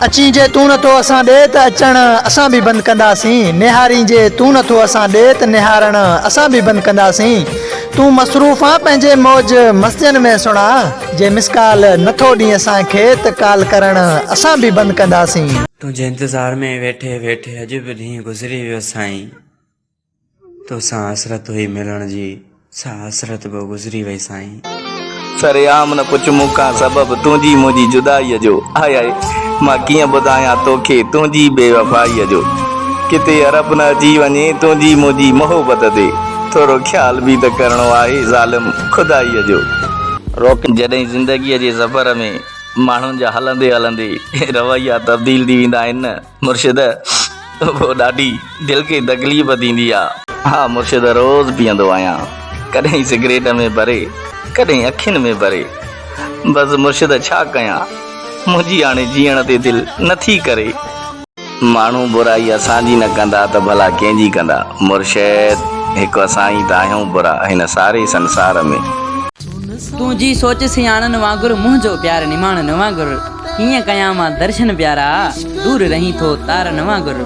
अची जे तू नथो असां ॾे त अचण असां बि बंदि कंदासीं। निहारी जे तू नथो असां ॾे त निहारण असां बि बंदि कंदासीं। तू मसरूफ़ आ पंहिंजे मौज मस्तियुनि में सुणा, जे मिसकाल नथो ॾीं असांखे त काल करण असां बि बंदि कंदासीं। तुंहिंजे इंतज़ार में वेठे वेठे अॼु बि ॾींहुं गुज़री वियो साईं। तोसां हसरत हुई मिलण जी, सा हसरत बि गुज़री वई साईं। सरेआम न पुछ मूंखां सबब तुंहिंजी मुंहिंजी जुदाईअ जो। हाय हाय मां कीअं ॿुधायां तोखे तुंहिंजी बेवफ़ाईअ जो। किथे अरब न अची वञे तुंहिंजी मुंहिंजी मोहबत ते, थोरो ख़्याल बि त करिणो आहे ज़ालिम खुदाईअ जो। जॾहिं ज़िंदगीअ जे सफ़र में माण्हुनि जा हलंदे हलंदे रवैया तब्दील थी वेंदा आहिनि न मुर्शिद, पोइ ॾाढी दिलि खे तकलीफ़ थींदी आहे। हा मुर्शिद रोज़ पीअंदो आहियां, कॾहिं सिगरेट में भरे कॾहिं अखियुनि में भरे। बसि मुर्शिद छा कयां, मुंहिंजी हाणे जीअण ते दिलि नथी करे। माण्हू बुराई असांजी न कंदा त भला कंहिंजी कंदा। मुर्शिद हिकु असां ई त आहियूं बुरा हिन सारे संसार में। तुंहिंजी सोच सियाणन वांगुरु मुंहिंजो प्यार निमाणन वांगुरु। कीअं कयां मां दर्शन प्यारा, दूर रही थो तारन वांगुरु।